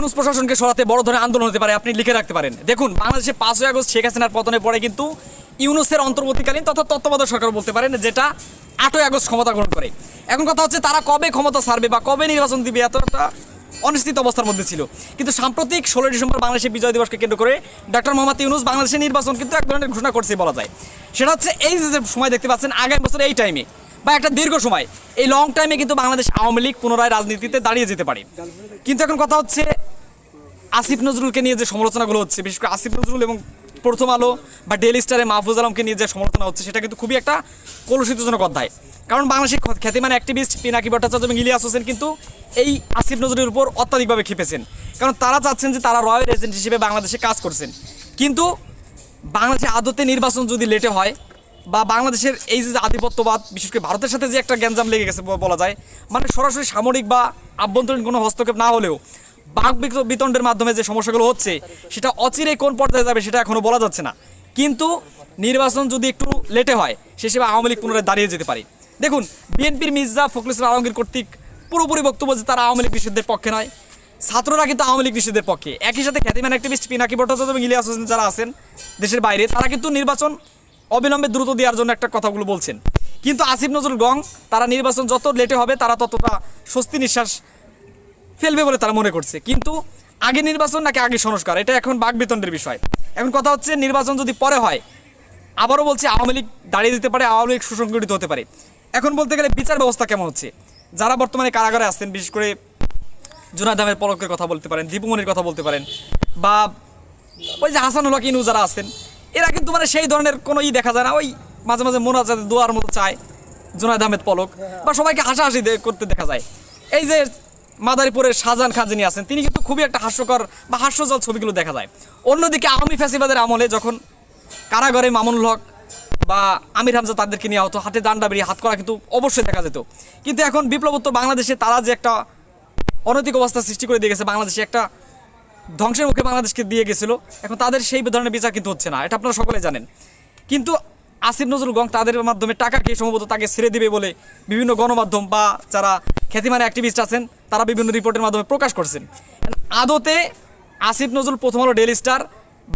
ইউনূস প্রশাসনকে সরাতে বড় ধরনের আন্দোলন হতে পারে, আপনি লিখে রাখতে পারেন। দেখুন, বাংলাদেশে 5ই আগস্ট শেখ হাসিনার পতনের পরে কিন্তু ইউনূসের অন্তর্বর্তীকালীন তথা তত্ত্বাবধায়ক সরকার বলতে পারেন, যেটা 8ই আগস্ট ক্ষমতা গ্রহণ করে। এখন কথা হচ্ছে তারা কবে ক্ষমতা ছাড়বে বা কবে নির্বাচন দিবে, এতটা অনিশ্চিত অবস্থার মধ্যে ছিল। কিন্তু সাম্প্রতিক 16 ডিসেম্বর বাংলাদেশের বিজয় দিবসকে কেন্দ্র করে ডক্টর মোহাম্মদ ইউনূস বাংলাদেশের নির্বাচন কিন্তু এক ধরনের ঘোষণা করছে বলা যায়। সেটা হচ্ছে এই যে সময় দেখতে পাচ্ছেন আগামী বছর এই টাইমে বা একটা দীর্ঘ সময়, এই লং টাইমে কিন্তু বাংলাদেশ আওয়ামী লীগ পুনরায় রাজনীতিতে দাঁড়িয়ে যেতে পারে। কিন্তু এখন কথা হচ্ছে আসিফ নজরুলকে নিয়ে যে সমালোচনাগুলো হচ্ছে, বিশেষ করে আসিফ নজরুল এবং প্রথম আলো বা ডেইলি স্টারে মাহফুজ আলমকে নিয়ে যে সমালোচনা হচ্ছে, সেটা কিন্তু খুবই একটা কলুষিতজনক অধ্যায়। কারণ বাংলাদেশের খ্যাতিমান অ্যাক্টিভিস্ট পিনাকি ভট্টাচার্য এবং ইলিয়াস হোসেন কিন্তু এই আসিফ নজরুলের উপর অত্যাধিকভাবে ক্ষেপেছেন। কারণ তারা চাচ্ছেন যে তারা রয়্যাল এজেন্ট হিসেবে বাংলাদেশে কাজ করছেন। কিন্তু বাংলাদেশে আদতে নির্বাচন যদি লেটে হয় বা বাংলাদেশের এই যে আধিপত্যবাদ, বিশেষ করে ভারতের সাথে যে একটা গ্যাঞ্জাম লেগে গেছে বলা যায়, মানে সরাসরি সামরিক বা আভ্যন্তরীণ কোনো হস্তক্ষেপ না হলেও বাক বিতণ্ডের মাধ্যমে যে সমস্যাগুলো হচ্ছে, সেটা অচিরেই কোন পর্যায়ে যাবে সেটা এখনও বলা যাচ্ছে না। কিন্তু নির্বাচন যদি একটু লেটে হয়, সে হিসেবে আওয়ামী লীগ পুনরায় দাঁড়িয়ে যেতে পারে। দেখুন, বিএনপির মির্জা ফখরুল ইসলাম আলমগীর কর্তৃক পুরোপুরি বক্তব্য যে তারা আওয়ামী লীগ নিষিদ্ধের পক্ষে নয়, ছাত্ররা কিন্তু আওয়ামী লীগ নিষিদ্ধের পক্ষে। একই সাথে খ্যাতিমান অ্যাক্টিভিস্ট পিনাকি ভট্টাচার্য এবং ইলিয়াস হোসেন যারা আছেন দেশের বাইরে, তারা কিন্তু নির্বাচন অবিলম্বে দ্রুত দেওয়ার জন্য একটা কথাগুলো বলছেন। কিন্তু আসিফ নজরুল গং তারা নির্বাচন যত লেটে হবে তারা ততটা স্বস্তি নিঃশ্বাস ফেলবে বলে তারা মনে করছে। কিন্তু আগে নির্বাচন নাকি আগে সংস্কার, এটা এখন বাকবিতণ্ডের বিষয়। এখন কথা হচ্ছে নির্বাচন যদি পরে হয়, আবারও বলছে আওয়ামী লীগ দাঁড়িয়ে যেতে পারে, আওয়ামী লীগ সুসংগঠিত হতে পারে। এখন বলতে গেলে বিচার ব্যবস্থা কেমন হচ্ছে, যারা বর্তমানে কারাগারে আসছেন, বিশেষ করে জুনায়েদ আহমেদ পলকের কথা বলতে পারেন, দীপুমনির কথা বলতে পারেন, বা ওই যে হাসানুল হক ইনু যারা আছেন, এরা কিন্তু মানে সেই ধরনের কোনো দেখা যায় না। ওই মাঝে মাঝে মোনাজাতে দোয়ার মতো চায় জুনায়েদ আহমেদ পলক, বা সবাইকে হাসাহাসি করতে দেখা যায়। এই যে মাদারীপুরের শাহজাহান খান যিনি আছেন, তিনি কিন্তু খুবই একটা হাস্যকর বা হাস্যজল ছবিগুলো দেখা যায়। অন্যদিকে আওয়ামী ফ্যাসিবাদের আমলে যখন কারাগারে মামুনুল হক বা আমির হামজা তাদেরকে নেওয়া হতো, হাতে ডান্ডা বেরিয়ে হাত করা কিন্তু অবশ্যই দেখা যেত। কিন্তু এখন বিপ্লবোত্তর বাংলাদেশে তারা যে একটা অনৈতিক অবস্থা সৃষ্টি করে দিয়ে গেছে, বাংলাদেশে একটা ধ্বংসের মুখে বাংলাদেশকে দিয়ে গেছিলো, এখন তাদের সেই ধরনের বিচার কিন্তু হচ্ছে না, এটা আপনারা সকলে জানেন। কিন্তু আসিফ নজরুল গং তাদের মাধ্যমে টাকা খেয়ে সম্ভবত তাকে ছেড়ে দিবে বলে বিভিন্ন গণমাধ্যম বা যারা খ্যাতিমান অ্যাক্টিভিস্ট আছেন তারা বিভিন্ন রিপোর্টের মাধ্যমে প্রকাশ করছেন। আদতে আসিফ নজরুল, প্রথম আলো, ডেইলি স্টার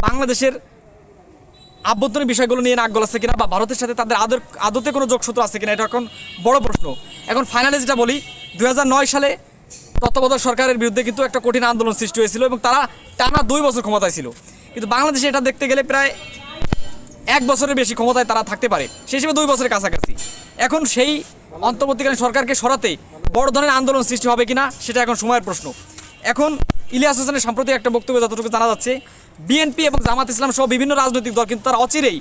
বাংলাদেশের আভ্যন্তরীণ বিষয়গুলো নিয়ে নাক গলাচ্ছে কিনা বা ভারতের সাথে তাদের আদতে কোনো যোগসূত্র আছে কিনা, এটা এখন বড় প্রশ্ন। এখন ফাইনালি যেটা বলি, 2009 সালে তত্ত্বাবধায়ক সরকারের বিরুদ্ধে কিন্তু একটা কঠিন আন্দোলন সৃষ্টি হয়েছিল এবং তারা টানা 2 বছর ক্ষমতায় ছিল। কিন্তু বাংলাদেশে এটা দেখতে গেলে প্রায় 1 বছরের বেশি ক্ষমতায় তারা থাকতে পারে, সেই হিসেবে 2 বছরের কাছাকাছি। এখন সেই অন্তর্বর্তীকালীন সরকারকে সরাতে বড় ধরনের আন্দোলন সৃষ্টি হবে কিনা সেটা এখন সময়ের প্রশ্ন। এখন ইলিয়াস হোসেনের সাম্প্রতিক একটা বক্তব্য যতটুকু জানা যাচ্ছে, বিএনপি এবং জামাত ইসলাম সহ বিভিন্ন রাজনৈতিক দল কিন্তু তারা অচিরেই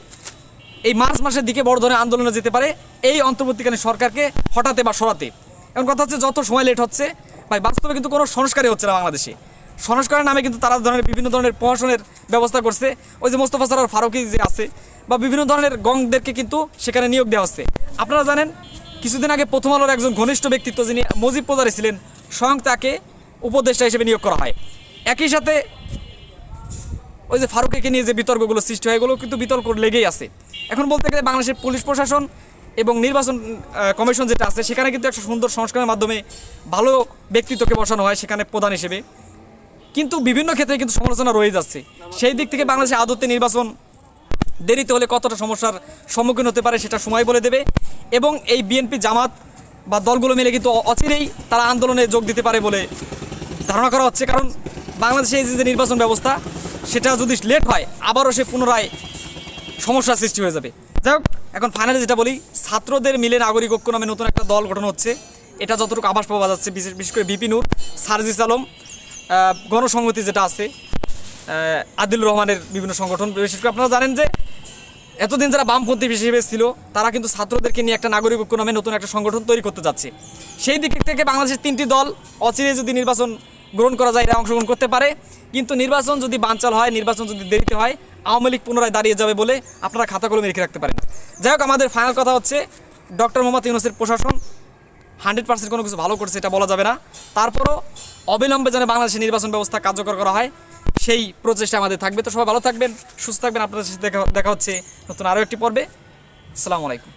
এই মার্চ মাসের দিকে বড় ধরনের আন্দোলনে যেতে পারে এই অন্তর্বর্তীকালীন সরকারকে হটাতে বা সরাতে। এখন কথা হচ্ছে যত সময় লেট হচ্ছে ভাই, বাস্তবে কিন্তু কোনো সংস্কারই হচ্ছে না বাংলাদেশে। সংস্কারের নামে কিন্তু তারা বিভিন্ন ধরনের প্রশাসনের ব্যবস্থা করছে। ওই যে মোস্তফা সরোয়ার ফারুকী যে আছে বা বিভিন্ন ধরনের গংদেরকে কিন্তু সেখানে নিয়োগ দেওয়া হচ্ছে। আপনারা জানেন কিছুদিন আগে প্রথম আলোর একজন ঘনিষ্ঠ ব্যক্তিত্ব যিনি মুজিব প্রজারী ছিলেন, স্বয়ং তাকে উপদেষ্টা হিসেবে নিয়োগ করা হয়। একই সাথে ওই যে ফারুকীকে নিয়ে যে বিতর্কগুলো সৃষ্টি হয়, এগুলো কিন্তু বিতর্ক লেগেই আছে। এখন বলতে গেলে বাংলাদেশের পুলিশ প্রশাসন এবং নির্বাচন কমিশন যেটা আছে, সেখানে কিন্তু একটা সুন্দর সংস্কারের মাধ্যমে ভালো ব্যক্তিত্বকে বসানো হয় সেখানে প্রধান হিসেবে। কিন্তু বিভিন্ন ক্ষেত্রে কিন্তু সমালোচনা রয়ে যাচ্ছে। সেই দিক থেকে বাংলাদেশে আদতে নির্বাচন দেরিতে হলে কতটা সমস্যার সম্মুখীন হতে পারে সেটা সময় বলে দেবে। এবং এই বিএনপি, জামাত বা দলগুলো মিলে কিন্তু অচিরেই তারা আন্দোলনে যোগ দিতে পারে বলে ধারণা করা হচ্ছে। কারণ বাংলাদেশে এই যে নির্বাচন ব্যবস্থা, সেটা যদি লেট হয় আবারও সে পুনরায় সমস্যার সৃষ্টি হয়ে যাবে। যাই হোক, এখন ফাইনালি যেটা বলি, ছাত্রদের মিলে নাগরিক ঐক্য নামে নতুন একটা দল গঠন হচ্ছে, এটা যতটুকু আভাস পাওয়া যাচ্ছে। বিশেষ করে ভিপি নূর, সার্জিস আলম, গণসংহতি যেটা আছে, আদিলুর রহমানের বিভিন্ন সংগঠন। বিশেষ করে আপনারা জানেন যে এতদিন যারা বামপন্থী হিসেবে ছিল, তারা কিন্তু ছাত্রদেরকে নিয়ে একটা নাগরিক ঐক্য নামে নতুন একটা সংগঠন তৈরি করতে যাচ্ছে। সেই দিক থেকে বাংলাদেশের 3টি দল অচিরে যদি নির্বাচন গ্রহণ করা যায়, এরা অংশগ্রহণ করতে পারে। কিন্তু নির্বাচন যদি বানচাল হয়, নির্বাচন যদি দেরিতে হয়, আওয়ামী লীগ পুনরায় দাঁড়িয়ে যাবে বলে আপনারা খাতা কলমে রেখে রাখতে পারেন। যাই হোক, আমাদের ফাইনাল কথা হচ্ছে, ডক্টর মোহাম্মদ ইউনূসের প্রশাসন 100% কোনো কিছু ভালো করছে এটা বলা যাবে না। তারপরও অবিলম্বে যেন বাংলাদেশের নির্বাচন ব্যবস্থা কার্যকর করা হয়, সেই প্রচেষ্টা আমাদের থাকবে। তো সবাই ভালো থাকবেন, সুস্থ থাকবেন। আপনাদের সাথে দেখা হচ্ছে নতুন আরও একটি পর্বে। আসসালামু আলাইকুম।